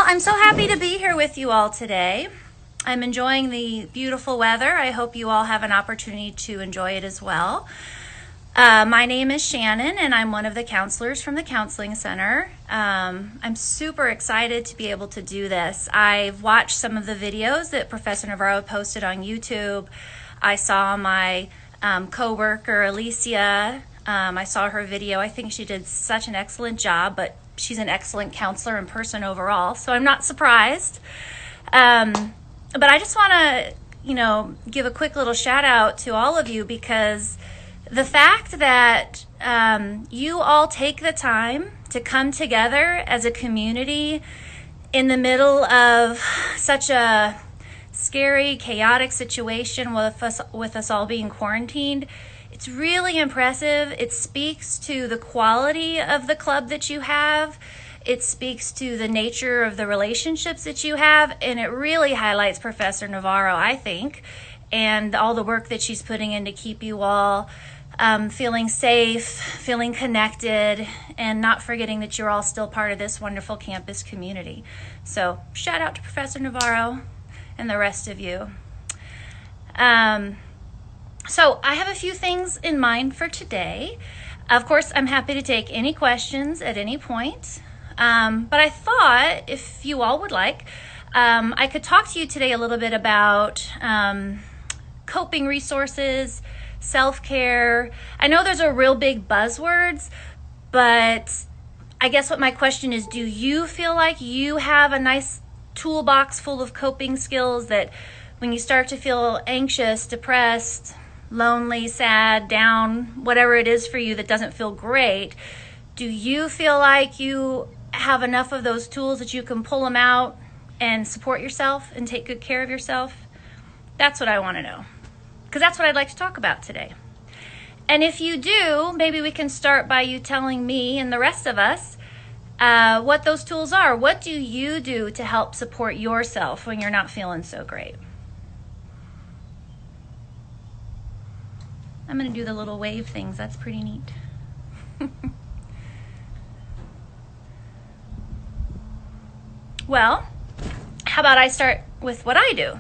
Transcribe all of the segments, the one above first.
I'm so happy to be here with you all today. I'm enjoying the beautiful weather. I hope you all have an opportunity to enjoy it as well. My name is Shannon, and I'm one of the counselors from the Counseling Center. I'm super excited to be able to do this. I've watched some of the videos that Professor Navarro posted on YouTube. I saw my co-worker, Alicia. I saw her video. I think she did such an excellent job, but she's an excellent counselor and person overall, so I'm not surprised. But I just want to, give a quick little shout out to all of you, because the fact that you all take the time to come together as a community in the middle of such a scary, chaotic situation with us all being quarantined, it's really impressive. It speaks to the quality of the club that you have. It speaks to the nature of the relationships that you have, and it really highlights Professor Navarro, I think, and all the work that she's putting in to keep you all feeling safe, feeling connected, and not forgetting that you're all still part of this wonderful campus community. So shout out to Professor Navarro and the rest of you. So I have a few things in mind for today. Of course, I'm happy to take any questions at any point. But I thought, if you all would like, I could talk to you today a little bit about coping resources, self-care. I know those are real big buzzwords, but I guess what my question is, do you feel like you have a nice toolbox full of coping skills that when you start to feel anxious, depressed, lonely, sad, down, whatever it is for you that doesn't feel great, do you feel like you have enough of those tools that you can pull them out and support yourself and take good care of yourself? That's what I want to know, because that's what I'd like to talk about today. And if you do, maybe we can start by you telling me and the rest of us what those tools are. What do you do to help support yourself when you're not feeling so great? I'm going to do the little wave things. That's pretty neat. Well, how about I start with what I do?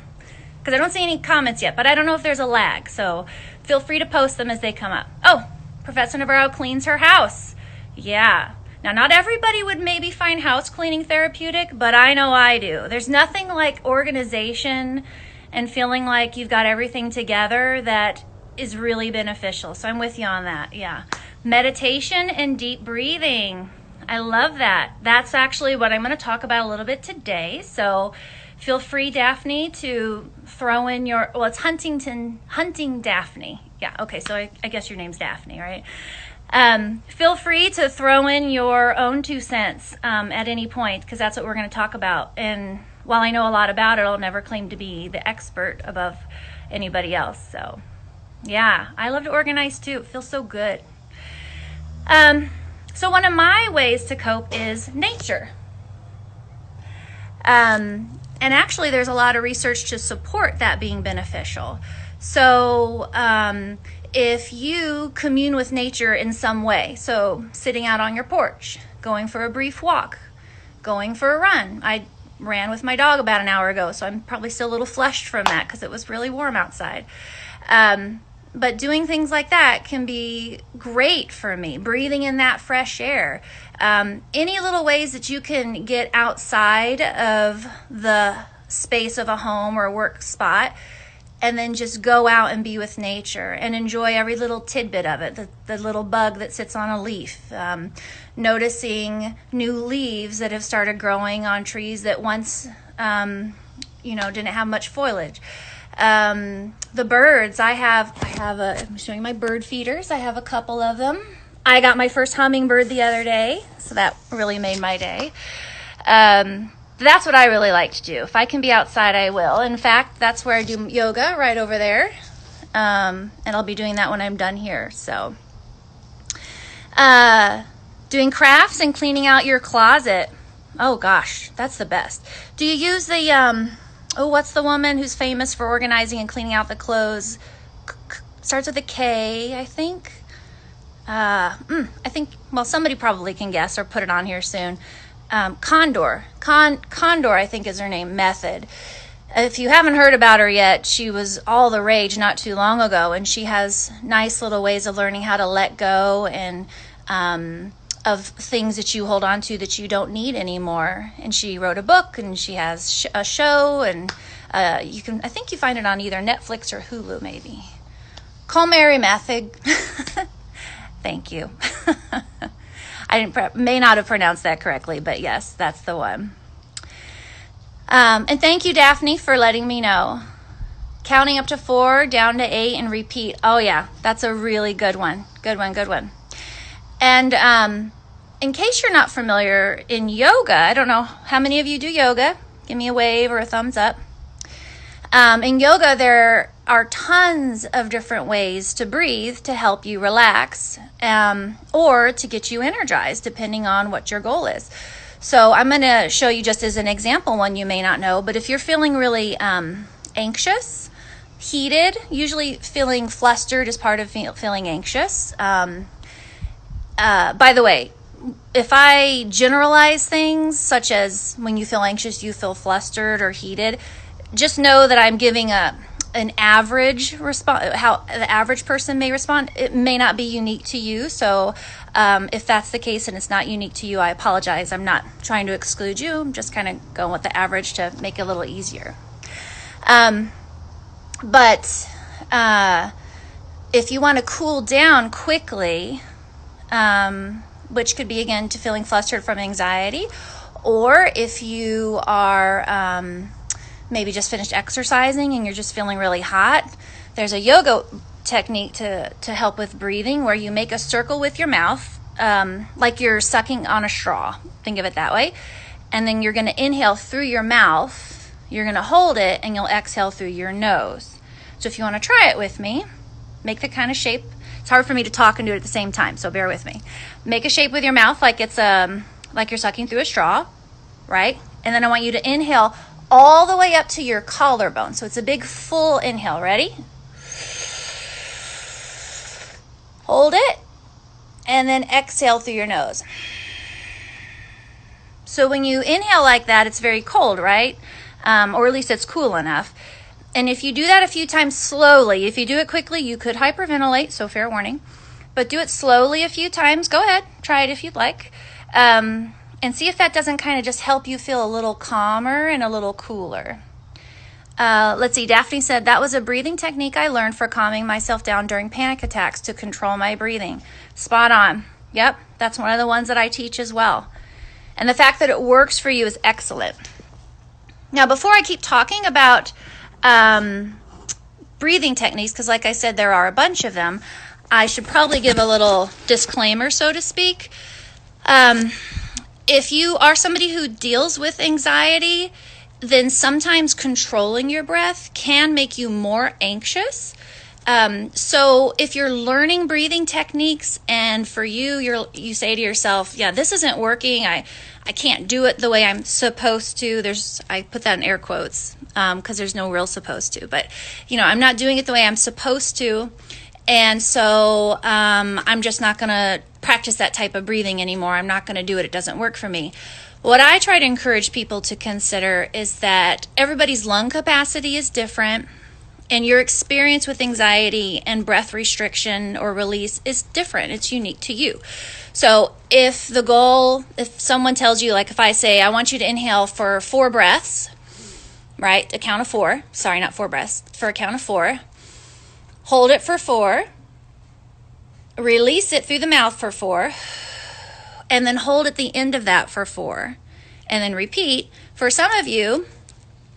Because I don't see any comments yet, but I don't know if there's a lag, so feel free to post them as they come up. Oh, Professor Navarro cleans her house. Yeah. Now, not everybody would maybe find house cleaning therapeutic, but I know I do. There's nothing like organization and feeling like you've got everything together that is really beneficial. So I'm with you on that. Yeah. Meditation and deep breathing. I love that. That's actually what I'm going to talk about a little bit today. So feel free, Daphne, to throw in your, well, it's Hunting Daphne. Yeah. Okay. So I guess your name's Daphne, right? Feel free to throw in your own 2 cents at any point, because that's what we're going to talk about. And while I know a lot about it, I'll never claim to be the expert above anybody else. So yeah, I love to organize too. It feels so good. So one of my ways to cope is nature. And actually there's a lot of research to support that being beneficial. So if you commune with nature in some way, so sitting out on your porch, going for a brief walk, going for a run. I ran with my dog about an hour ago, so I'm probably still a little flushed from that because it was really warm outside. But doing things like that can be great for me. Breathing in that fresh air. Any little ways that you can get outside of the space of a home or a work spot and then just go out and be with nature and enjoy every little tidbit of it. The little bug that sits on a leaf. Noticing new leaves that have started growing on trees that once, didn't have much foliage. The birds, I'm showing my bird feeders. I have a couple of them. I got my first hummingbird the other day, so that really made my day. That's what I really like to do. If I can be outside, I will. In fact, that's where I do yoga, right over there. And I'll be doing that when I'm done here. So, doing crafts and cleaning out your closet. Oh gosh, that's the best. Do you use the, what's the woman who's famous for organizing and cleaning out the clothes? Starts with a K, I think. Well, somebody probably can guess or put it on here soon. Condor, I think is her name, method. If you haven't heard about her yet, she was all the rage not too long ago, and she has nice little ways of learning how to let go and of things that you hold on to that you don't need anymore. And she wrote a book, and she has a show, and I think you find it on either Netflix or Hulu, maybe. Call Mary Method. Thank you. I may not have pronounced that correctly, but yes, that's the one. And thank you, Daphne, for letting me know. Counting up to 4, down to 8, and repeat. Oh, yeah, that's a really good one. Good one. And in case you're not familiar, in yoga, I don't know how many of you do yoga. Give me a wave or a thumbs up. In yoga, there are tons of different ways to breathe to help you relax or to get you energized, depending on what your goal is. So I'm going to show you just as an example one you may not know, but if you're feeling really anxious, heated, usually feeling flustered is part of feeling anxious. By the way, if I generalize things, such as when you feel anxious, you feel flustered or heated, just know that I'm giving an average response, how the average person may respond. It may not be unique to you. So if that's the case and it's not unique to you, I apologize. I'm not trying to exclude you. I'm just kind of going with the average to make it a little easier. But if you want to cool down quickly, which could be, again, to feeling flustered from anxiety, or if you are maybe just finished exercising and you're just feeling really hot, there's a yoga technique to help with breathing where you make a circle with your mouth, like you're sucking on a straw. Think of it that way. And then you're going to inhale through your mouth, you're going to hold it, and you'll exhale through your nose. So if you want to try it with me, make the kind of shape. It's hard for me to talk and do it at the same time, so bear with me. Make a shape with your mouth like it's like you're sucking through a straw, right? And then I want you to inhale all the way up to your collarbone. So it's a big full inhale. Ready? Hold it, and then exhale through your nose. So when you inhale like that, it's very cold, right? Or at least it's cool enough. And if you do that a few times slowly, if you do it quickly, you could hyperventilate, so fair warning. But do it slowly a few times. Go ahead, try it if you'd like. And see if that doesn't kind of just help you feel a little calmer and a little cooler. Let's see, Daphne said, that was a breathing technique I learned for calming myself down during panic attacks to control my breathing. Spot on. Yep, that's one of the ones that I teach as well. And the fact that it works for you is excellent. Now, before I keep talking about breathing techniques, because like I said, there are a bunch of them, I should probably give a little disclaimer, so to speak. If you are somebody who deals with anxiety, then sometimes controlling your breath can make you more anxious. So if you're learning breathing techniques and for you say to yourself, yeah, this isn't working, I can't do it the way I'm supposed to. I put that in air quotes because there's no real supposed to. But, I'm not doing it the way I'm supposed to. And so I'm just not going to practice that type of breathing anymore. I'm not going to do it. It doesn't work for me. What I try to encourage people to consider is that everybody's lung capacity is different, and your experience with anxiety and breath restriction or release is different. It's unique to you. So if someone tells you, like if I say, I want you to inhale for 4 breaths, right? A count of 4. Sorry, not 4 breaths. For a count of 4. Hold it for 4. Release it through the mouth for 4. And then hold at the end of that for 4. And then repeat. For some of you,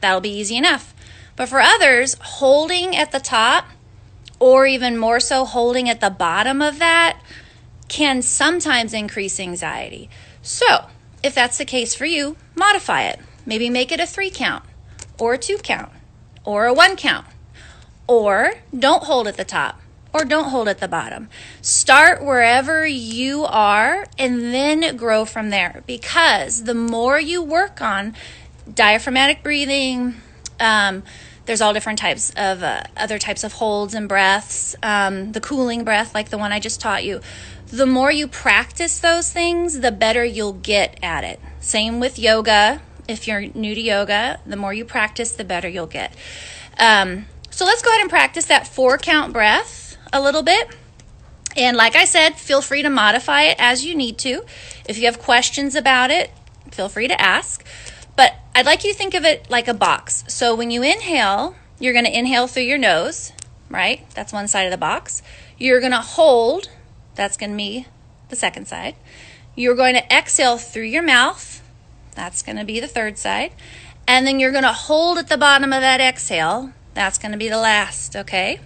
that'll be easy enough. But for others, holding at the top, or even more so holding at the bottom of that, can sometimes increase anxiety. So, if that's the case for you, modify it. Maybe make it a 3 count, or a 2 count, or a 1 count. Or don't hold at the top, or don't hold at the bottom. Start wherever you are and then grow from there. Because the more you work on diaphragmatic breathing, there's all different types of other types of holds and breaths, the cooling breath like the one I just taught you. the more you practice those things, the better you'll get at it. Same with yoga. If you're new to yoga, the more you practice, the better you'll get. So let's go ahead and practice that 4-count breath a little bit. And like I said, feel free to modify it as you need to. If you have questions about it, feel free to ask. But I'd like you to think of it like a box. So when you inhale, you're going to inhale through your nose, right? That's one side of the box. You're going to hold. That's going to be the second side. You're going to exhale through your mouth. That's going to be the third side. And then you're going to hold at the bottom of that exhale. That's going to be the last, okay?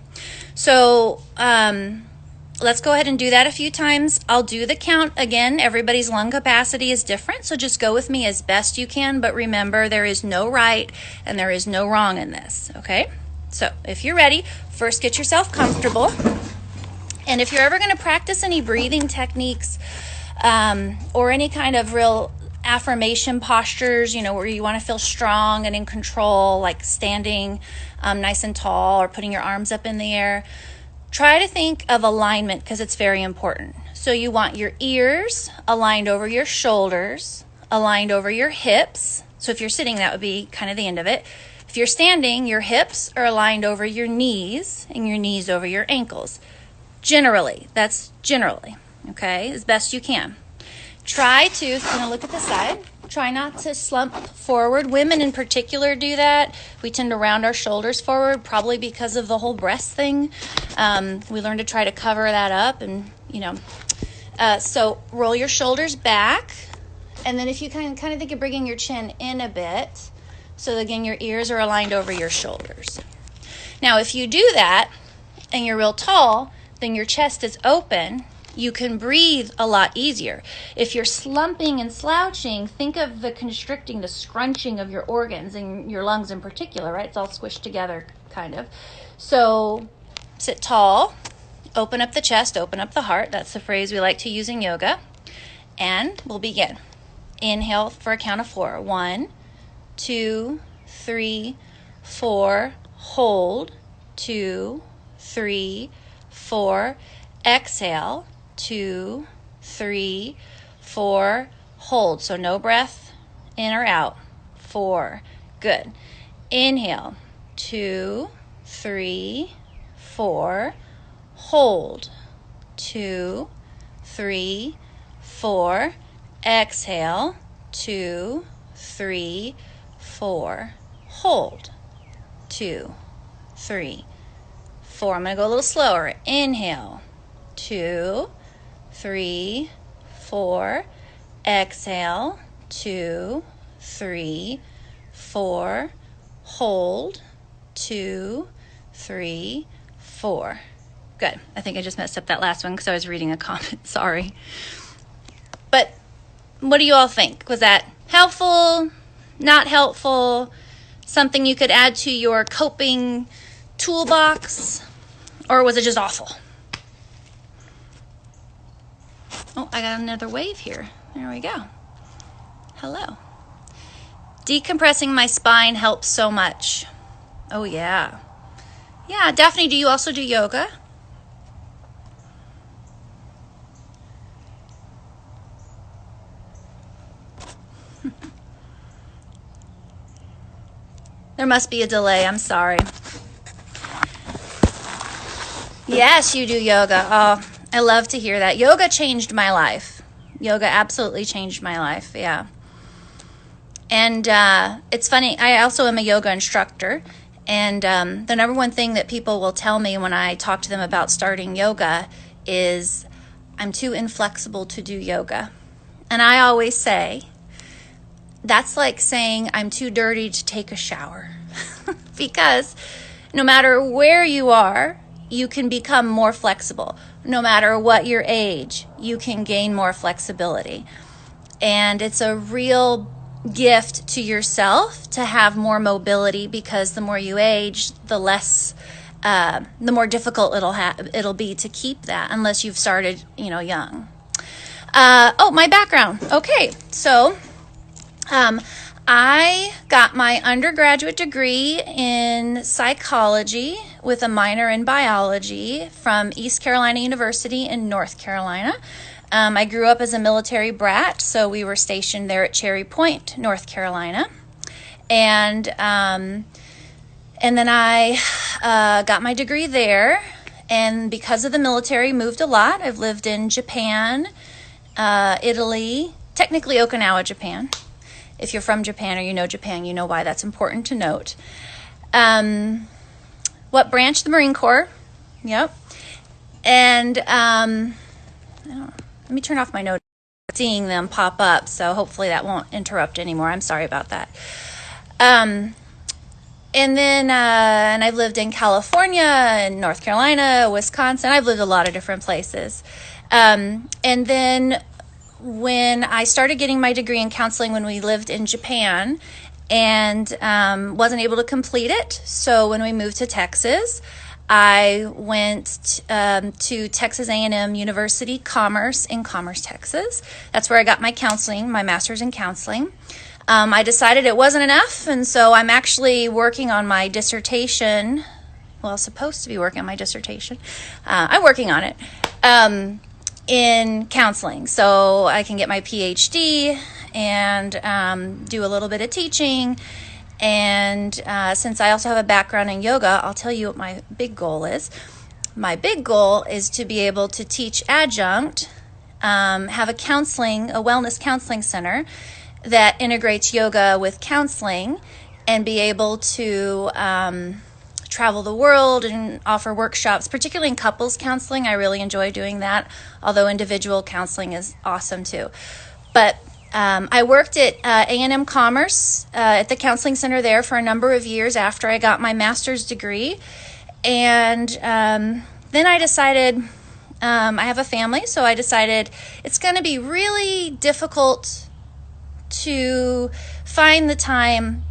So let's go ahead and do that a few times. I'll do the count again. Everybody's lung capacity is different, so just go with me as best you can. But remember, there is no right and there is no wrong in this, okay? So if you're ready, first get yourself comfortable. And if you're ever going to practice any breathing techniques or any kind of real affirmation postures, where you want to feel strong and in control, like standing nice and tall or putting your arms up in the air, try to think of alignment because it's very important. So you want your ears aligned over your shoulders, aligned over your hips. So if you're sitting, that would be kind of the end of it. If you're standing, your hips are aligned over your knees and your knees over your ankles. Generally, that's generally, okay, as best you can. Try to, look at the side, try not to slump forward. Women in particular do that. We tend to round our shoulders forward, probably because of the whole breast thing. We learn to try to cover that up and, so roll your shoulders back. And then if you kind of think of bringing your chin in a bit, so again, your ears are aligned over your shoulders. Now, if you do that and you're real tall, then your chest is open, you can breathe a lot easier. If you're slumping and slouching, think of the constricting, the scrunching of your organs and your lungs in particular, right? It's all squished together, kind of. So sit tall, open up the chest, open up the heart. That's the phrase we like to use in yoga. And we'll begin. Inhale for a count of 4. 1, 2, 3, 4. Hold. 2, 3, 4. Exhale. 2, 3, 4. Hold. So no breath in or out. 4. Good. Inhale. 2, 3, 4. Hold. 2, 3, 4. Exhale. 2, 3, 4. Hold. 2, 3, 4. I'm going to go a little slower. Inhale. 2, 3, 4. Exhale. 2, 3, 4. Hold. 2, 3, 4. Good. I think I just messed up that last one because I was reading a comment. Sorry. But what do you all think? Was that helpful? Not helpful? Something you could add to your coping toolbox? Or was it just awful? Oh, I got another wave here. There we go. Hello. Decompressing my spine helps so much. Oh, yeah. Yeah, Daphne, do you also do yoga? There must be a delay. I'm sorry. Yes, you do yoga. Oh, I love to hear that. Yoga changed my life. Yoga absolutely changed my life. Yeah. And it's funny. I also am a yoga instructor. And the number one thing that people will tell me when I talk to them about starting yoga is I'm too inflexible to do yoga. And I always say, that's like saying I'm too dirty to take a shower. Because no matter where you are, you can become more flexible. No matter what your age, you can gain more flexibility. And it's a real gift to yourself to have more mobility, because the more you age, the more difficult it'll be to keep that unless you've started, young. My background. Okay, so I got my undergraduate degree in psychology with a minor in biology from East Carolina University in North Carolina. I grew up as a military brat, so we were stationed there at Cherry Point, North Carolina. And then I got my degree there, and because of the military, moved a lot. I've lived in Japan, Italy, technically Okinawa, Japan. If you're from Japan or you know Japan, you know why that's important to note. What branch? The Marine Corps. Yep. And let me turn off my note. Seeing them pop up, so hopefully that won't interrupt anymore. I'm sorry about that. And then I've lived in California and North Carolina, Wisconsin. I've lived a lot of different places. And then when I started getting my degree in counseling when we lived in Japan and wasn't able to complete it. So when we moved to Texas, I went to Texas A&M University Commerce in Commerce, Texas. That's where I got my counseling, my master's in counseling. I decided it wasn't enough, and so I'm actually working on my dissertation. Well, supposed to be working on my dissertation. I'm working on it. In counseling, so I can get my PhD and do a little bit of teaching. And since I also have a background in yoga, I'll tell you what my big goal is. My big goal is to be able to teach adjunct, have a wellness counseling center that integrates yoga with counseling, and be able to travel the world and offer workshops, particularly in couples counseling. I really enjoy doing that, although individual counseling is awesome too. But I worked at A&M Commerce at the counseling center there for a number of years after I got my master's degree. And then I decided, I have a family, so I decided it's going to be really difficult to find the time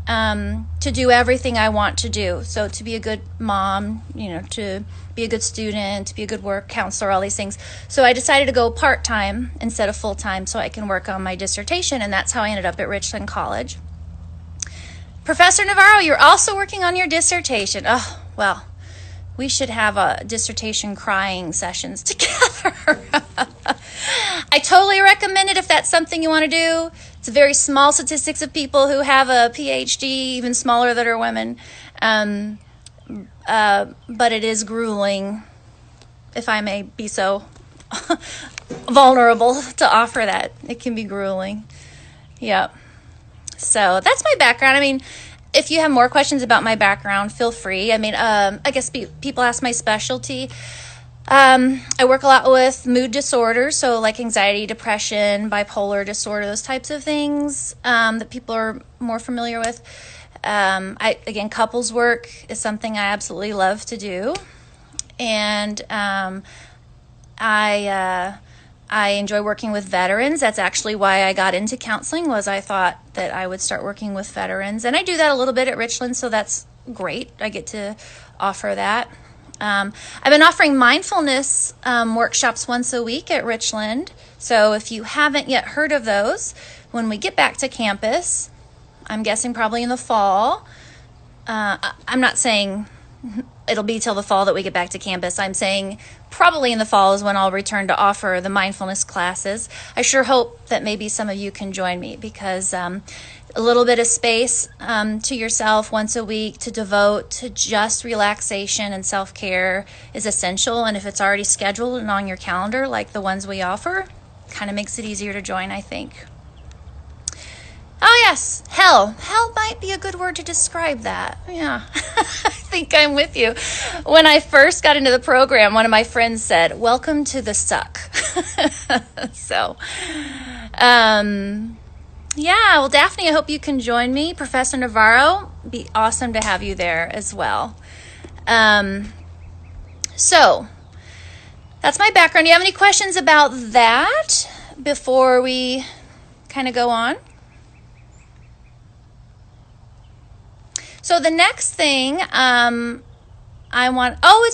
to do everything I want to do. So to be a good mom, to be a good student, to be a good work counselor, all these things. So I decided to go part-time instead of full-time so I can work on my dissertation, and that's how I ended up at Richland College. Professor Navarro, you're also working on your dissertation. Oh, well, we should have a dissertation crying sessions together. I totally recommend it if that's something you want to do. It's a very small statistics of people who have a PhD, even smaller that are women. But it is grueling, if I may be so vulnerable to offer that. It can be grueling. Yep. So that's my background. I mean, if you have more questions about my background, feel free. I mean, I guess people ask my specialty. I work a lot with mood disorders, so like anxiety, depression, bipolar disorder, those types of things that people are more familiar with. Again, couples work is something I absolutely love to do. And I enjoy working with veterans. That's actually why I got into counseling, was I thought that I would start working with veterans. And I do that a little bit at Richland, so that's great. I get to offer that. I've been offering mindfulness workshops once a week at Richland. So if you haven't yet heard of those, when we get back to campus, I'm guessing probably in the fall. I'm not saying it'll be till the fall that we get back to campus. I'm saying probably in the fall is when I'll return to offer the mindfulness classes. I sure hope that maybe some of you can join me, because a little bit of space to yourself once a week to devote to just relaxation and self-care is essential. And if it's already scheduled and on your calendar, like the ones we offer, kind of makes it easier to join, I think. Oh yes, hell. Hell might be a good word to describe that. Yeah, I think I'm with you. When I first got into the program, one of my friends said, "Welcome to the suck." So, yeah, well, Daphne, I hope you can join me. Professor Navarro, be awesome to have you there as well. So, that's my background. Do you have any questions about that before we kind of go on? So the next thing it's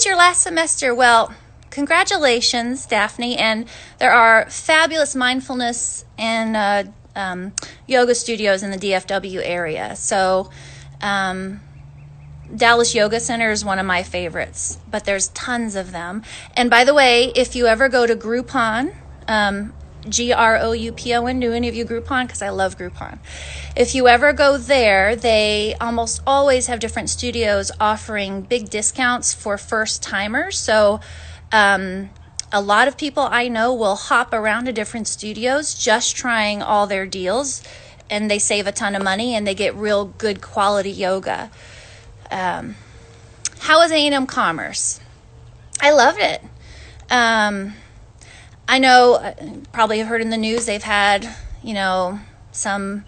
your last semester. Well, congratulations, Daphne. And there are fabulous mindfulness and yoga studios in the DFW area. So Dallas Yoga Center is one of my favorites, but there's tons of them. And by the way, if you ever go to Groupon, Groupon, do any of you Groupon? Because I love Groupon. If you ever go there, they almost always have different studios offering big discounts for first timers. So a lot of people I know will hop around to different studios just trying all their deals, and they save a ton of money and they get real good quality yoga. How is A&M Commerce? I loved it. I know, probably have heard in the news, they've had, some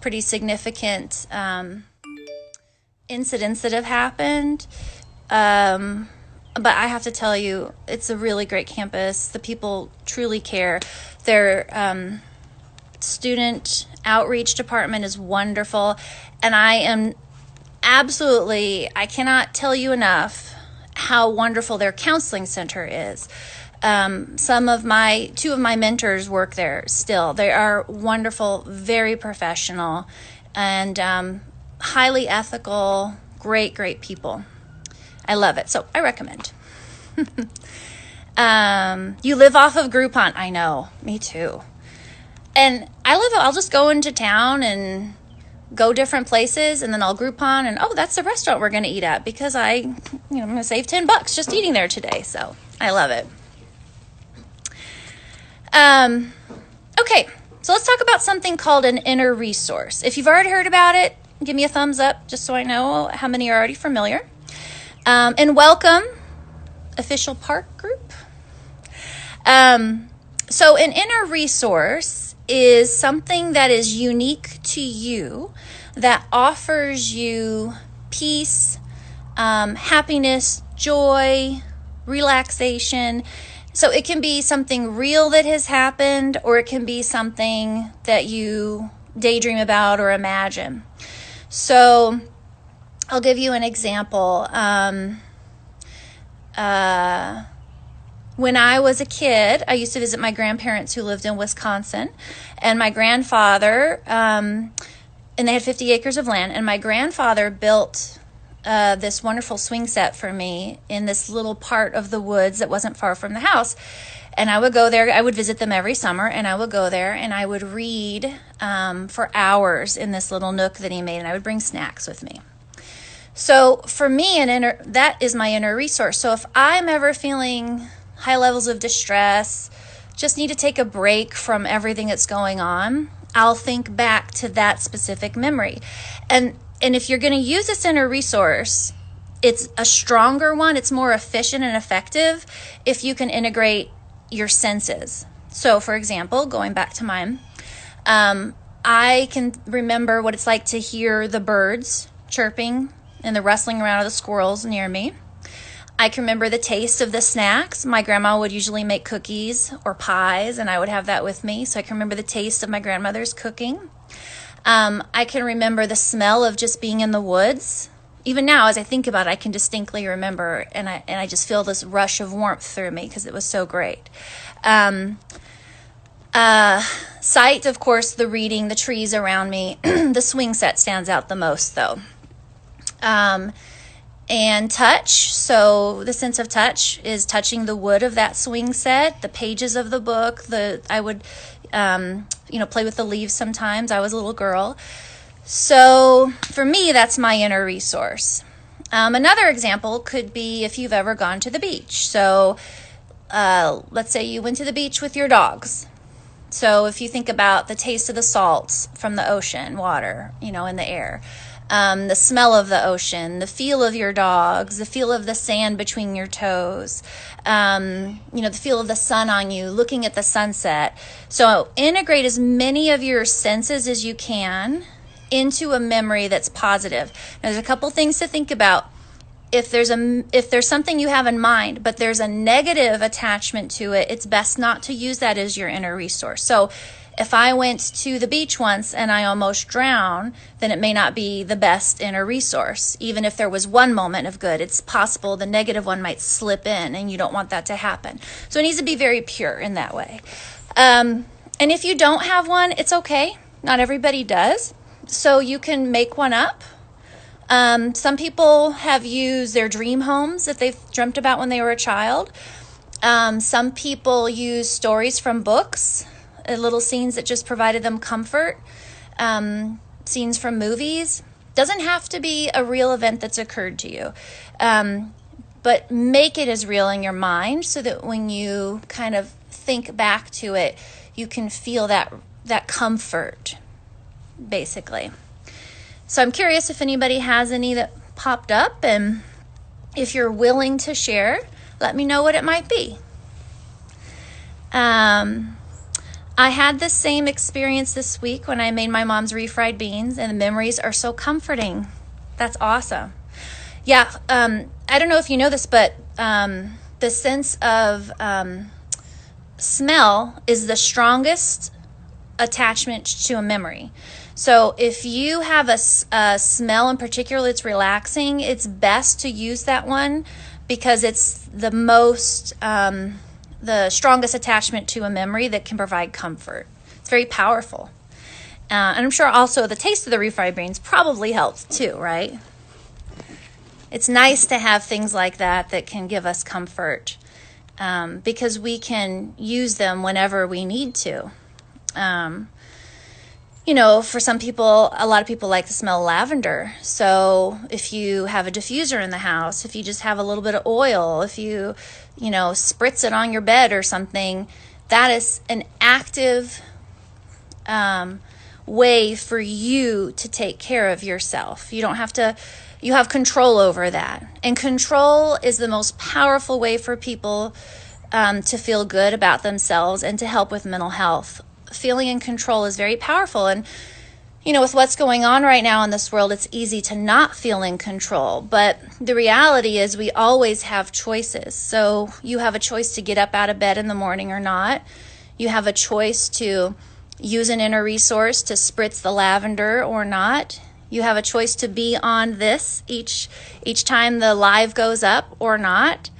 pretty significant incidents that have happened. But I have to tell you, it's a really great campus. The people truly care. Their student outreach department is wonderful. And I cannot tell you enough how wonderful their counseling center is. Two of my mentors work there still. They are wonderful, very professional, and highly ethical, great people. I love it. So I recommend. You live off of Groupon. I know, me too. And I'll just go into town and go different places, and then I'll Groupon, and that's the restaurant we're going to eat at because I'm going to save $10 just eating there today. So I love it. Okay, so let's talk about something called an inner resource. If you've already heard about it, give me a thumbs up just so I know how many are already familiar. And welcome, official park group. So an inner resource is something that is unique to you that offers you peace, happiness, joy, relaxation. So it can be something real that has happened, or it can be something that you daydream about or imagine. So I'll give you an example. When I was a kid, I used to visit my grandparents who lived in Wisconsin, and my grandfather, and they had 50 acres of land, and my grandfather built this wonderful swing set for me in this little part of the woods that wasn't far from the house. And I would go there. I would visit them every summer, and I would go there and I would read for hours in this little nook that he made, and I would bring snacks with me. So for me, that is my inner resource. So if I'm ever feeling high levels of distress, just need to take a break from everything that's going on, I'll think back to that specific memory. And if you're going to use this inner resource, it's a stronger one. It's more efficient and effective if you can integrate your senses. So for example, going back to mine, I can remember what it's like to hear the birds chirping and the rustling around of the squirrels near me. I can remember the taste of the snacks. My grandma would usually make cookies or pies, and I would have that with me. So I can remember the taste of my grandmother's cooking. I can remember the smell of just being in the woods. Even now, as I think about it, I can distinctly remember, and I just feel this rush of warmth through me because it was so great. Sight, of course, the reading, the trees around me. The swing set stands out the most, though. And touch. So the sense of touch is touching the wood of that swing set, the pages of the book. I would, play with the leaves sometimes. I was a little girl. So for me, that's my inner resource. Another example could be if you've ever gone to the beach. So let's say you went to the beach with your dogs. So if you think about the taste of the salts from the ocean water, in the air, the smell of the ocean, the feel of your dogs, the feel of the sand between your toes, the feel of the sun on you, looking at the sunset. So integrate as many of your senses as you can into a memory that's positive. Now, there's a couple things to think about. If there's something you have in mind, but there's a negative attachment to it, it's best not to use that as your inner resource. So if I went to the beach once and I almost drowned, then it may not be the best inner resource. Even if there was one moment of good, it's possible the negative one might slip in, and you don't want that to happen. So it needs to be very pure in that way. And if you don't have one, it's okay. Not everybody does. So you can make one up. Some people have used their dream homes that they've dreamt about when they were a child. Some people use stories from books, little scenes that just provided them comfort, scenes from movies. Doesn't have to be a real event that's occurred to you, but make it as real in your mind so that when you kind of think back to it, you can feel that comfort, basically. So I'm curious if anybody has any that popped up, and if you're willing to share, let me know what it might be. I had the same experience this week when I made my mom's refried beans, and the memories are so comforting. That's awesome. Yeah, I don't know if you know this, but the sense of smell is the strongest attachment to a memory. So if you have a smell in particular that's relaxing, it's best to use that one because it's the most, the strongest attachment to a memory that can provide comfort. It's very powerful. And I'm sure also the taste of the refried beans probably helps too, right? It's nice to have things like that that can give us comfort because we can use them whenever we need to. You know, for some people, a lot of people like the smell of lavender. So if you have a diffuser in the house, if you just have a little bit of oil, if you spritz it on your bed or something, that is an active way for you to take care of yourself. You don't have to, you have control over that. And control is the most powerful way for people to feel good about themselves and to help with mental health. Feeling in control is very powerful. And, with what's going on right now in this world, it's easy to not feel in control. But the reality is we always have choices. So you have a choice to get up out of bed in the morning or not. You have a choice to use an inner resource to spritz the lavender or not. You have a choice to be on this each time the live goes up or not.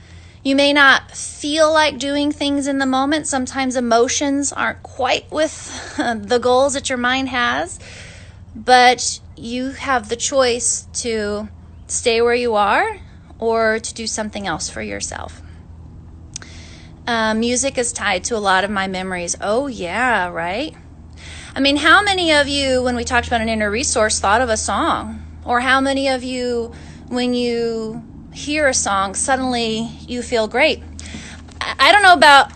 You may not feel like doing things in the moment. Sometimes emotions aren't quite with the goals that your mind has, but you have the choice to stay where you are or to do something else for yourself. Music is tied to a lot of my memories. Oh yeah, right? I mean, how many of you, when we talked about an inner resource, thought of a song? Or how many of you, when you hear a song, suddenly you feel great? I don't know about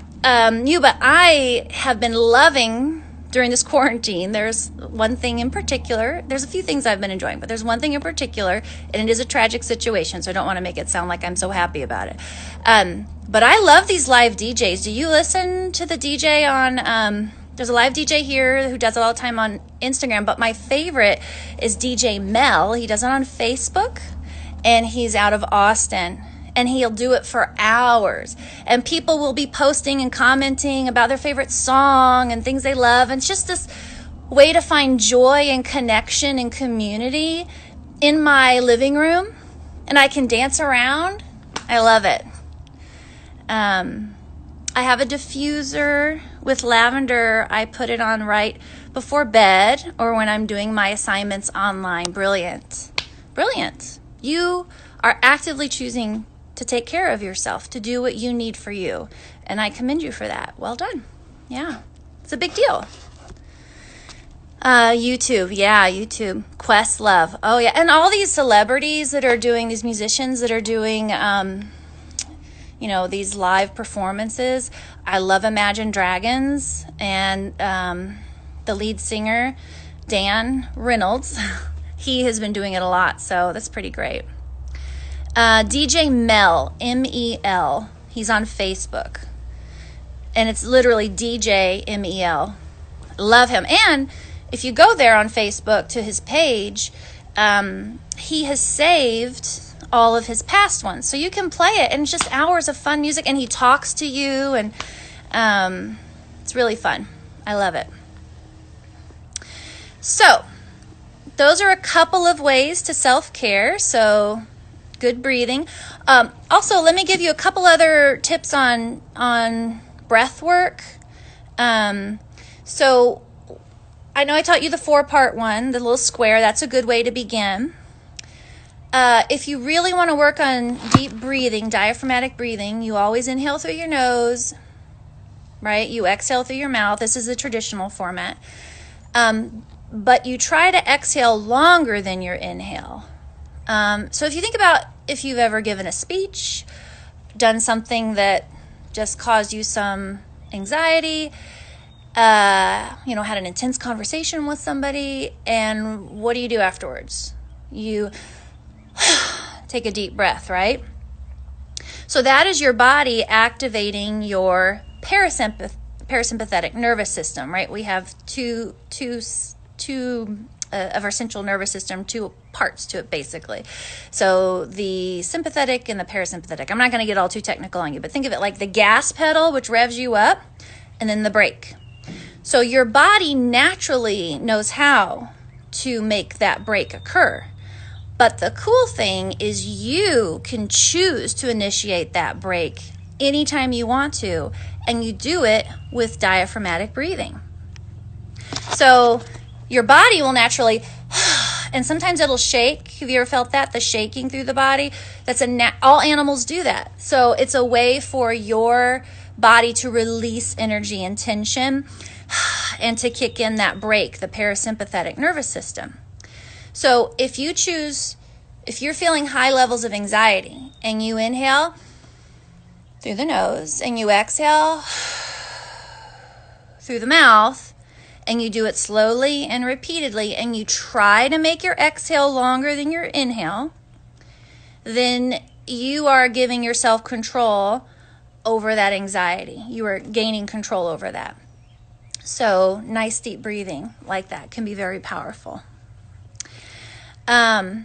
you, but I have been loving during this quarantine. There's one thing in particular. There's a few things I've been enjoying, but there's one thing in particular, and it is a tragic situation, so I don't want to make it sound like I'm so happy about it. But I love these live DJs. Do you listen to the DJ on... There's a live DJ here who does it all the time on Instagram, but my favorite is DJ Mel. He does it on Facebook, and he's out of Austin, and he'll do it for hours. And people will be posting and commenting about their favorite song and things they love. And it's just this way to find joy and connection and community in my living room, and I can dance around. I love it. I have a diffuser with lavender. I put it on right before bed or when I'm doing my assignments online. Brilliant. Brilliant. You are actively choosing to take care of yourself, to do what you need for you. And I commend you for that. Well done. Yeah. It's a big deal. YouTube. Yeah, YouTube. Questlove. Oh, yeah. And all these celebrities that are doing, these musicians that are doing... these live performances. I love Imagine Dragons, and the lead singer, Dan Reynolds, he has been doing it a lot, so that's pretty great. DJ Mel, M-E-L, he's on Facebook, and it's literally DJ M-E-L. Love him. And if you go there on Facebook to his page, he has saved all of his past ones, so you can play it, and it's just hours of fun music, and he talks to you, and it's really fun. I love it. So those are a couple of ways to self-care. So good breathing. Also, let me give you a couple other tips on breath work. So I know I taught you the 4-part one, the little square. That's a good way to begin. If you really want to work on deep breathing, diaphragmatic breathing, you always inhale through your nose, right? You exhale through your mouth. This is the traditional format. But you try to exhale longer than your inhale. So if you think about if you've ever given a speech, done something that just caused you some anxiety, had an intense conversation with somebody, and what do you do afterwards? You take a deep breath, right? So that is your body activating your parasympathetic nervous system, right? We have two of our central nervous system, 2 parts to it basically. So the sympathetic and the parasympathetic. I'm not going to get all too technical on you, but think of it like the gas pedal, which revs you up, and then the brake. So your body naturally knows how to make that brake occur. But the cool thing is you can choose to initiate that brake anytime you want to, and you do it with diaphragmatic breathing. So your body will naturally, and sometimes it'll shake. Have you ever felt that? The shaking through the body? All animals do that. So it's a way for your body to release energy and tension and to kick in that brake, the parasympathetic nervous system. So if you're feeling high levels of anxiety and you inhale through the nose and you exhale through the mouth, and you do it slowly and repeatedly, and you try to make your exhale longer than your inhale, then you are giving yourself control over that anxiety. You are gaining control over that. So nice deep breathing like that can be very powerful. So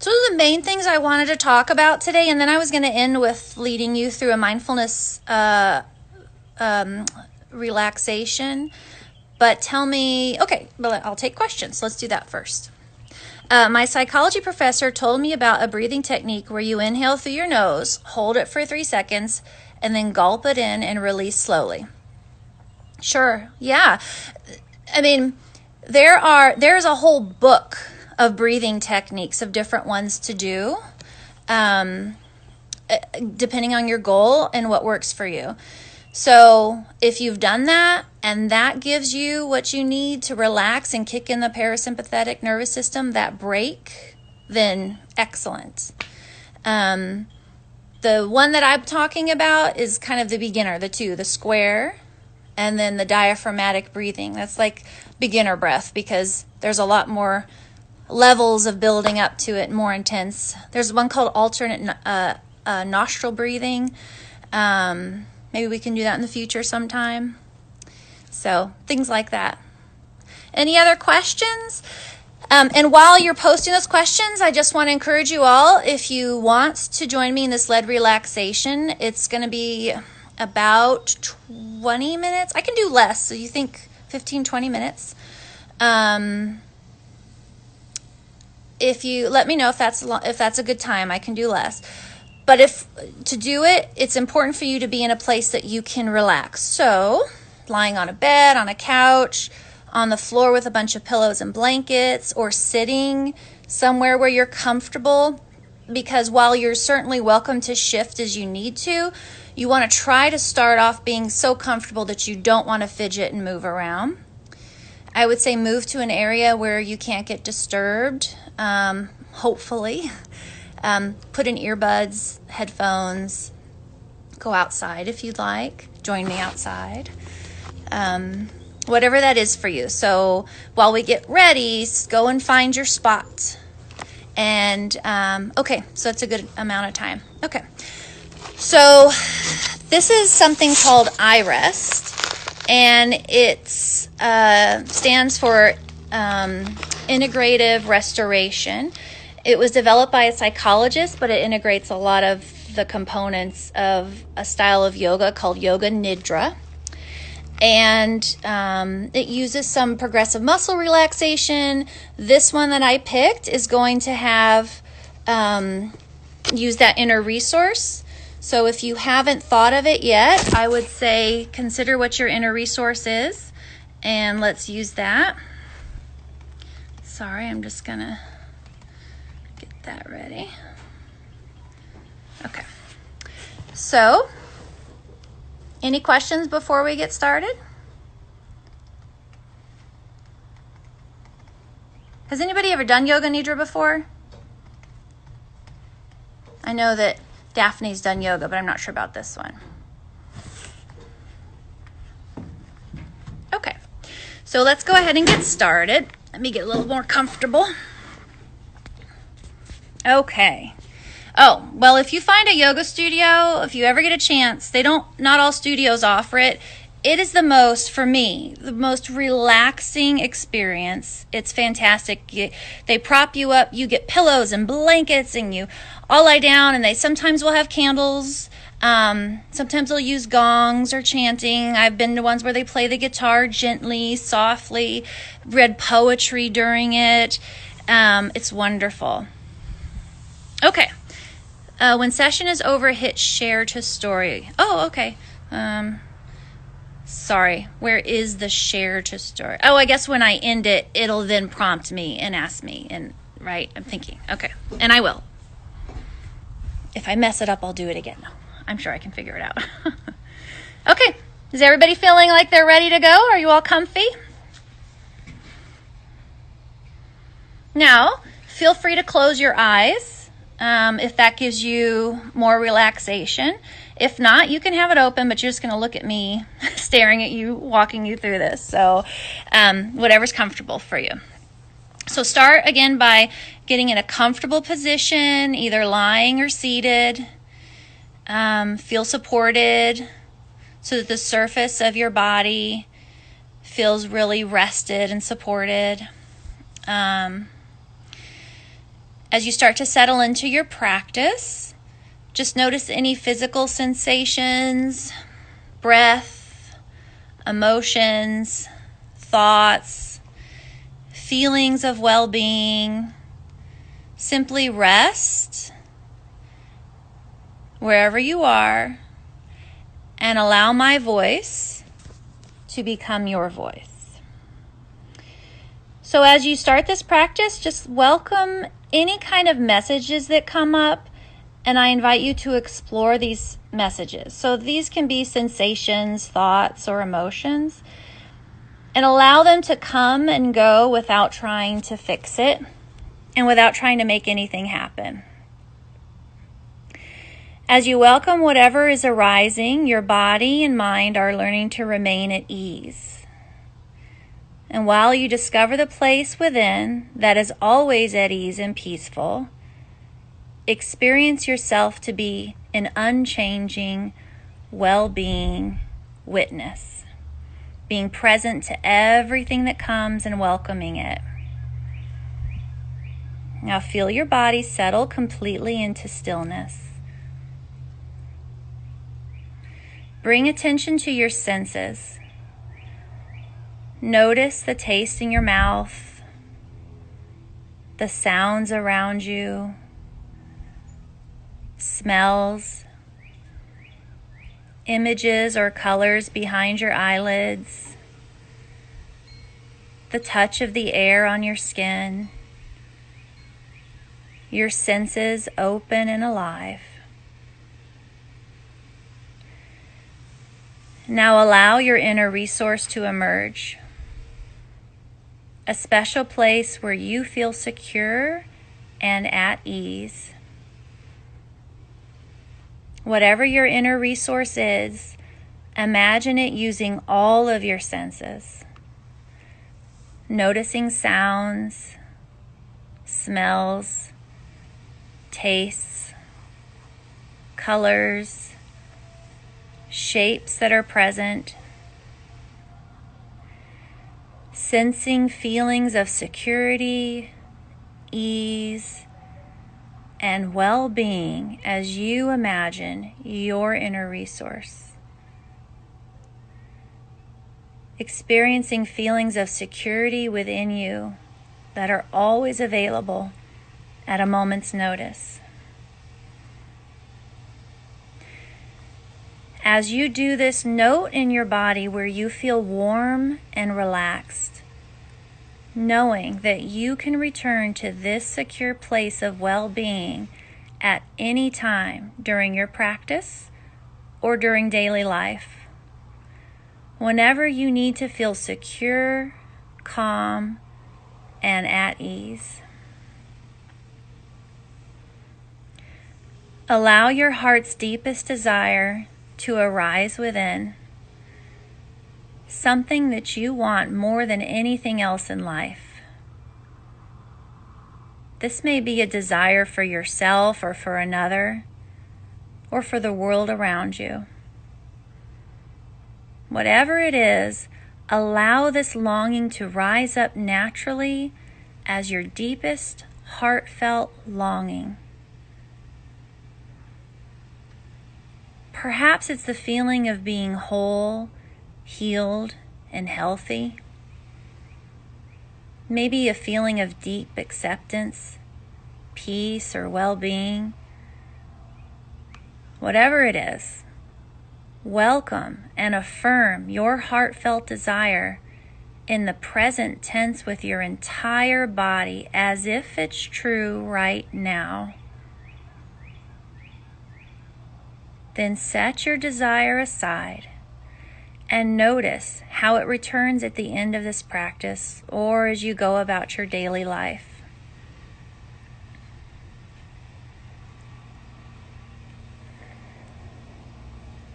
the main things I wanted to talk about today, and then I was going to end with leading you through a mindfulness relaxation. But tell me, I'll take questions. Let's do that first. My psychology professor told me about a breathing technique where you inhale through your nose, hold it for 3 seconds, and then gulp it in and release slowly. Sure, yeah. I mean, there's a whole book of breathing techniques of different ones to do, depending on your goal and what works for you. So if you've done that and that gives you what you need to relax and kick in the parasympathetic nervous system, that break, then excellent. The one that I'm talking about is kind of the beginner, the square, and then the diaphragmatic breathing. That's like beginner breath because there's a lot more levels of building up to it, more intense. There's one called alternate nostril breathing. Maybe we can do that in the future sometime. So things like that. Any other questions? And while you're posting those questions, I just want to encourage you all, if you want to join me in this lead relaxation, it's going to be about 20 minutes. I can do less, so you think 15, 20 minutes. If you let me know if that's a good time, I can do less. But if to do it, it's important for you to be in a place that you can relax. So lying on a bed, on a couch, on the floor with a bunch of pillows and blankets, or sitting somewhere where you're comfortable. Because while you're certainly welcome to shift as you need to, you want to try to start off being so comfortable that you don't want to fidget and move around. I would say move to an area where you can't get disturbed, hopefully. Put in earbuds, headphones, go outside if you'd like. Join me outside. Whatever that is for you. So while we get ready, go and find your spot. And, so it's a good amount of time. Okay. So this is something called iRest, and it stands for Integrative Restoration. It was developed by a psychologist, but it integrates a lot of the components of a style of yoga called Yoga Nidra. And it uses some progressive muscle relaxation. This one that I picked is going to have use that inner resource. So if you haven't thought of it yet, I would say consider what your inner resource is And let's use that. Sorry, I'm just gonna get that ready. Okay. So, any questions before we get started? Has anybody ever done Yoga Nidra before? I know that Daphne's done yoga, but I'm not sure about this one. Okay, so let's go ahead and get started. Let me get a little more comfortable. Okay. Oh, well, if you find a yoga studio, if you ever get a chance, not all studios offer it. It is for me, the most relaxing experience. It's fantastic. They prop you up, you get pillows and blankets, and you all lie down, and they sometimes will have candles. Sometimes they'll use gongs or chanting. I've been to ones where they play the guitar gently, softly, read poetry during it. It's wonderful. Okay. When session is over, hit share to story. Oh, okay. Sorry, where is the share to story? Oh, I guess when I end it, it'll then prompt me and ask me. And right, I'm thinking, okay, and I will. If I mess it up, I'll do it again. No, I'm sure I can figure it out. Okay, is everybody feeling like they're ready to go? Are you all comfy? Now, feel free to close your eyes if that gives you more relaxation. If not, you can have it open, but you're just going to look at me staring at you, walking you through this. So whatever's comfortable for you. So start again by getting in a comfortable position, either lying or seated. Feel supported so that the surface of your body feels really rested and supported. As you start to settle into your practice, just notice any physical sensations, breath, emotions, thoughts, feelings of well-being. Simply rest wherever you are and allow my voice to become your voice. So as you start this practice, just welcome any kind of messages that come up. And I invite you to explore these messages. So these can be sensations, thoughts, or emotions. And allow them to come and go without trying to fix it and without trying to make anything happen. As you welcome whatever is arising, your body and mind are learning to remain at ease. And while you discover the place within that is always at ease and peaceful, experience yourself to be an unchanging, well-being witness, being present to everything that comes and welcoming it. Now feel your body settle completely into stillness. Bring attention to your senses. Notice the taste in your mouth, the sounds around you, smells, images or colors behind your eyelids, the touch of the air on your skin, your senses open and alive. Now allow your inner resource to emerge, a special place where you feel secure and at ease. Whatever your inner resource is, imagine it using all of your senses, noticing sounds, smells, tastes, colors, shapes that are present, sensing feelings of security, ease, and well-being as you imagine your inner resource. Experiencing feelings of security within you that are always available at a moment's notice. As you do this, note in your body where you feel warm and relaxed, knowing that you can return to this secure place of well-being at any time during your practice or during daily life. Whenever you need to feel secure, calm, and at ease. Allow your heart's deepest desire to arise within, something that you want more than anything else in life. This may be a desire for yourself or for another, or for the world around you. Whatever it is, allow this longing to rise up naturally as your deepest heartfelt longing. Perhaps it's the feeling of being whole, healed, and healthy. Maybe a feeling of deep acceptance, peace, or well-being. Whatever it is, welcome and affirm your heartfelt desire in the present tense with your entire body as if it's true right now. Then set your desire aside and notice how it returns at the end of this practice or as you go about your daily life.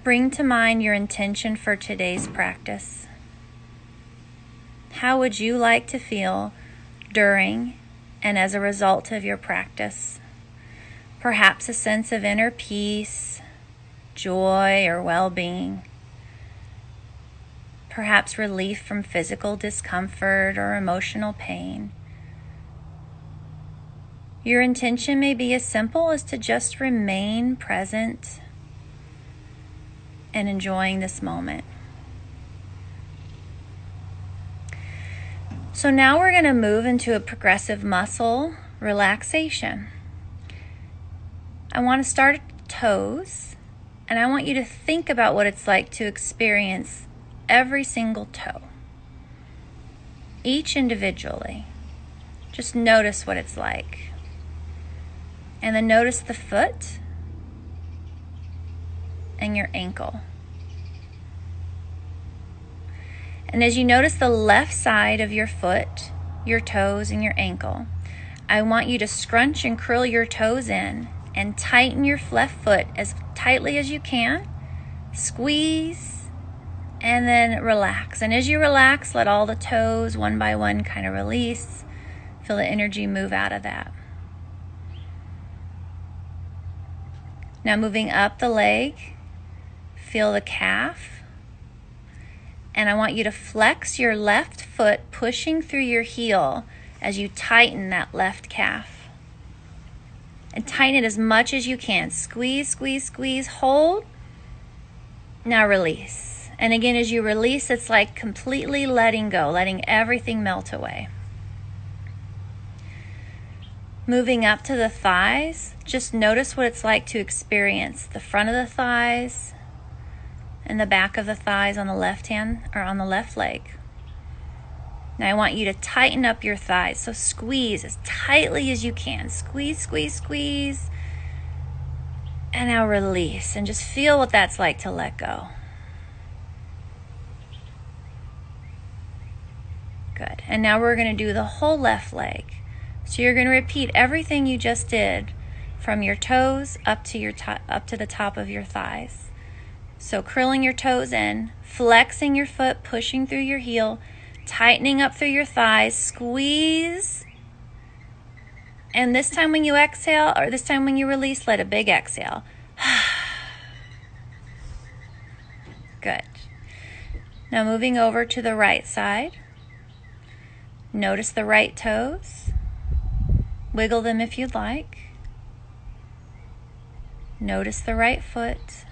Bring to mind your intention for today's practice. How would you like to feel during and as a result of your practice? Perhaps a sense of inner peace, joy, or well-being. Perhaps relief from physical discomfort or emotional pain. Your intention may be as simple as to just remain present and enjoying this moment. So now we're going to move into a progressive muscle relaxation. I want to start at the toes, and I want you to think about what it's like to experience every single toe, each individually. Just notice what it's like. And then notice the foot and your ankle. And as you notice the left side of your foot, your toes, and your ankle, I want you to scrunch and curl your toes in and tighten your left foot as tightly as you can. Squeeze and then relax. And as you relax, let all the toes one by one kind of release. Feel the energy move out of that. Now moving up the leg, feel the calf. And I want you to flex your left foot, pushing through your heel as you tighten that left calf. And tighten it as much as you can. Squeeze, squeeze, squeeze, hold. Now release. And again, as you release, it's like completely letting go, letting everything melt away. Moving up to the thighs, just notice what it's like to experience the front of the thighs and the back of the thighs on the left hand or on the left leg. Now I want you to tighten up your thighs. So squeeze as tightly as you can. Squeeze, squeeze, squeeze. And now release. And just feel what that's like to let go. Good. And now we're going to do the whole left leg. So you're going to repeat everything you just did from your toes up to the top of your thighs. So curling your toes in, flexing your foot, pushing through your heel, tightening up through your thighs, squeeze. And this time when you exhale, or this time when you release, let a big exhale. Good. Now moving over to the right side. Notice the right toes. Wiggle them if you'd like. Notice the right foot.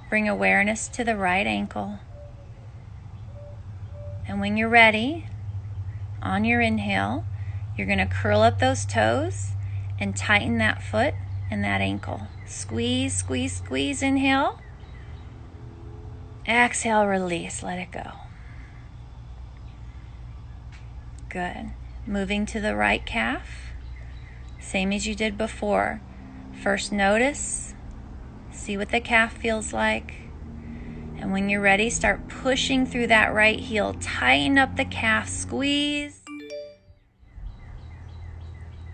Bring awareness to the right ankle. And when you're ready, on your inhale, you're going to curl up those toes and tighten that foot and that ankle. Squeeze, squeeze, squeeze. Inhale. Exhale, release, let it go. Good. Moving to the right calf. Same as you did before. First notice, see what the calf feels like. And when you're ready, start pushing through that right heel. Tighten up the calf, squeeze.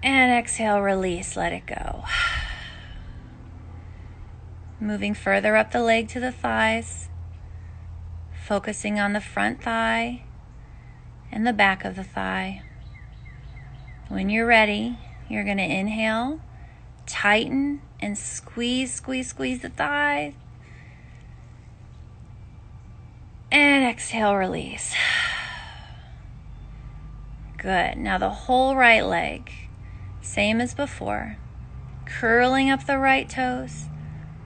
And exhale, release, let it go. Moving further up the leg to the thighs. Focusing on the front thigh and the back of the thigh. When you're ready, you're going to inhale, tighten, and squeeze, squeeze, squeeze the thigh. And exhale, release. Good. Now the whole right leg, same as before. Curling up the right toes,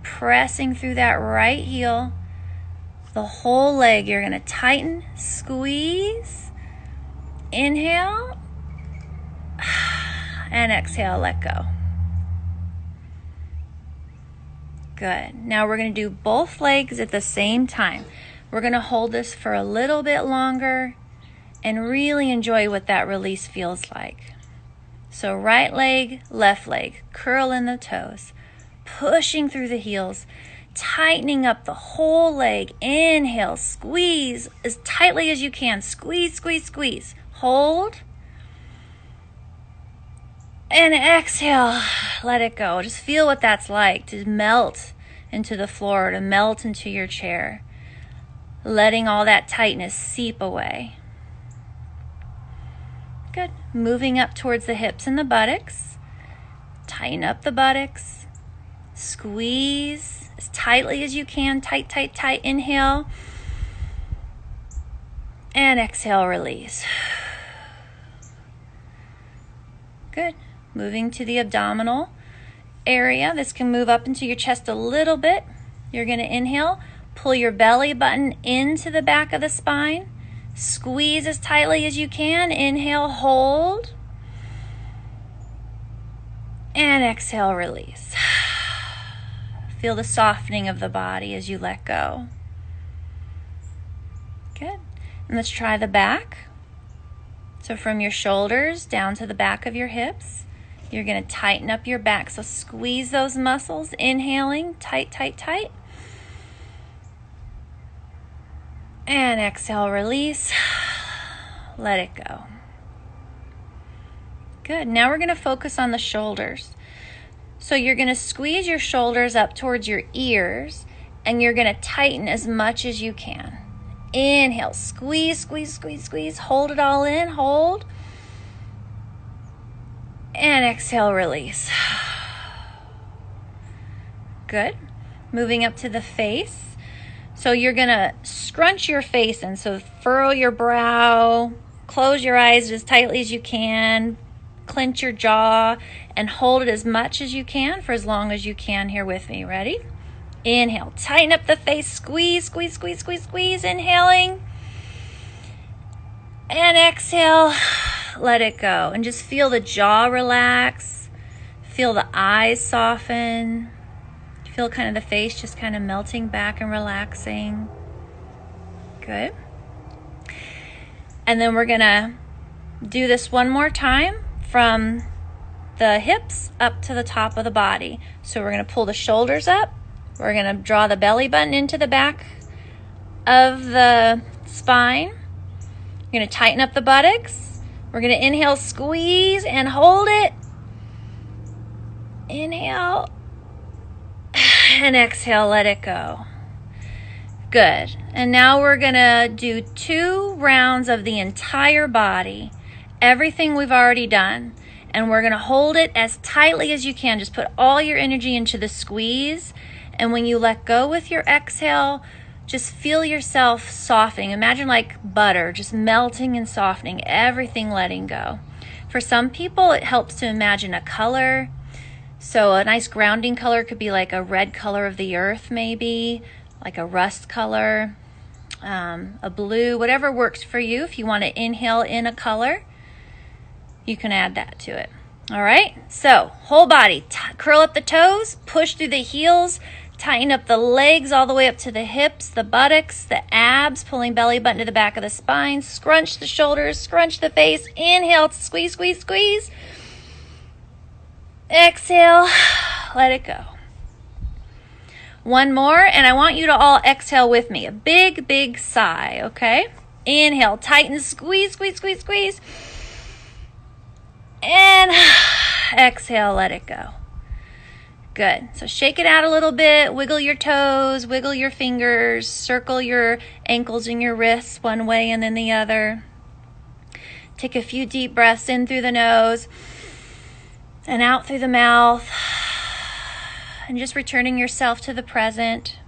pressing through that right heel. The whole leg, you're going to tighten, squeeze, inhale, and exhale, let go. Good. Now we're going to do both legs at the same time. We're going to hold this for a little bit longer and really enjoy what that release feels like. So right leg, left leg, curl in the toes, pushing through the heels, tightening up the whole leg. Inhale, squeeze as tightly as you can. Squeeze, squeeze, squeeze. Hold. And exhale, let it go. Just feel what that's like, to melt into the floor, to melt into your chair. Letting all that tightness seep away. Good. Moving up towards the hips and the buttocks. Tighten up the buttocks. Squeeze as tightly as you can. Tight, tight, tight. Inhale. And exhale, release. Good. Moving to the abdominal area. This can move up into your chest a little bit. You're going to inhale. Pull your belly button into the back of the spine. Squeeze as tightly as you can. Inhale, hold. And exhale, release. Feel the softening of the body as you let go. Good. And let's try the back. So from your shoulders down to the back of your hips, you're going to tighten up your back. So squeeze those muscles. Inhaling, tight, tight, tight. And exhale, release. Let it go. Good. Now we're going to focus on the shoulders. So you're going to squeeze your shoulders up towards your ears, and you're going to tighten as much as you can. Inhale, squeeze, squeeze, squeeze, squeeze. Hold it all in, hold. And exhale, release. Good. Moving up to the face. So you're going to scrunch your face in. So furrow your brow, close your eyes as tightly as you can, clench your jaw, and hold it as much as you can for as long as you can here with me. Ready? Inhale, tighten up the face, squeeze, squeeze, squeeze, squeeze, squeeze. Inhaling. And exhale, let it go. And just feel the jaw relax. Feel the eyes soften. Feel kind of the face just kind of melting back and relaxing. Good. And then we're going to do this one more time from the hips up to the top of the body. So we're going to pull the shoulders up. We're going to draw the belly button into the back of the spine. You're going to tighten up the buttocks. We're going to inhale, squeeze, and hold it. Inhale. And exhale, let it go. Good. And now we're going to do 2 rounds of the entire body. Everything we've already done. And we're going to hold it as tightly as you can. Just put all your energy into the squeeze. And when you let go with your exhale, just feel yourself softening. Imagine like butter, just melting and softening, everything letting go. For some people, it helps to imagine a color. So a nice grounding color could be like a red color of the earth, maybe, like a rust color, a blue, whatever works for you. If you want to inhale in a color, you can add that to it. All right, so whole body, curl up the toes, push through the heels, tighten up the legs all the way up to the hips, the buttocks, the abs, pulling belly button to the back of the spine, scrunch the shoulders, scrunch the face, inhale, squeeze, squeeze, squeeze. Exhale, let it go. One more, and I want you to all exhale with me. A big, big sigh, okay? Inhale, tighten, squeeze, squeeze, squeeze, squeeze. And exhale, let it go. Good. So shake it out a little bit, wiggle your toes, wiggle your fingers, circle your ankles and your wrists one way and then the other. Take a few deep breaths in through the nose and out through the mouth. And just returning yourself to the present.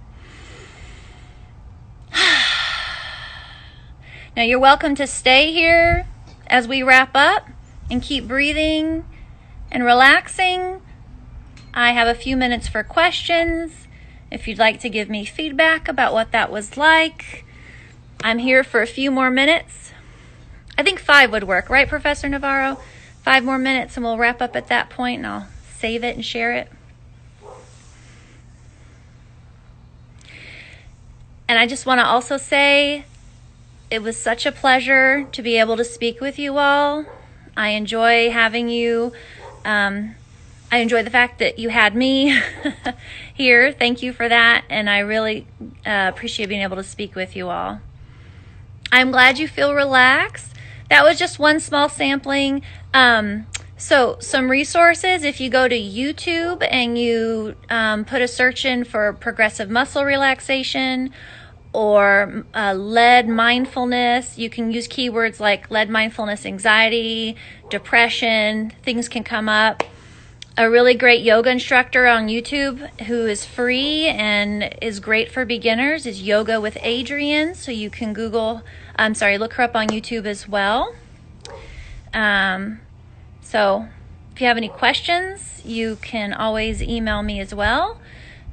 Now you're welcome to stay here as we wrap up and keep breathing and relaxing. I have a few minutes for questions. If you'd like to give me feedback about what that was like, I'm here for a few more minutes. I think 5 would work, right, Professor Navarro? 5 more minutes and we'll wrap up at that point, and I'll save it and share it. And I just want to also say it was such a pleasure to be able to speak with you all. I enjoy having you. I enjoy the fact that you had me here. Thank you for that. And I really appreciate being able to speak with you all. I'm glad you feel relaxed. That was just one small sampling. So some resources, if you go to YouTube and you put a search in for progressive muscle relaxation or lead mindfulness, you can use keywords like lead mindfulness anxiety, depression, things can come up. A really great yoga instructor on YouTube who is free and is great for beginners is Yoga with Adriene. So you can look her up on YouTube as well. So if you have any questions, you can always email me as well.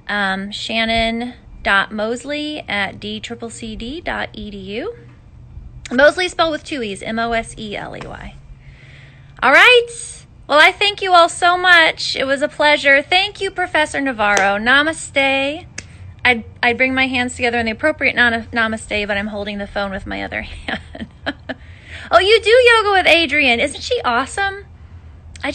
Shannon.mosley@dccd.edu. Mosley spelled with 2 E's, Moseley. All right. Well, I thank you all so much. It was a pleasure. Thank you, Professor Navarro. Namaste. I'd bring my hands together in the appropriate namaste, but I'm holding the phone with my other hand. Oh, you do yoga with Adriene. Isn't she awesome? I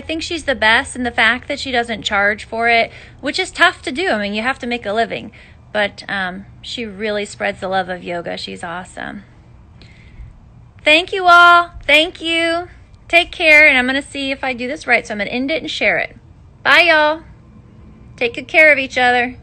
think she's the best, and the fact that she doesn't charge for it, which is tough to do. I mean, you have to make a living, but she really spreads the love of yoga. She's awesome. Thank you all. Thank you. Take care, and I'm going to see if I do this right. So I'm going to end it and share it. Bye, y'all. Take good care of each other.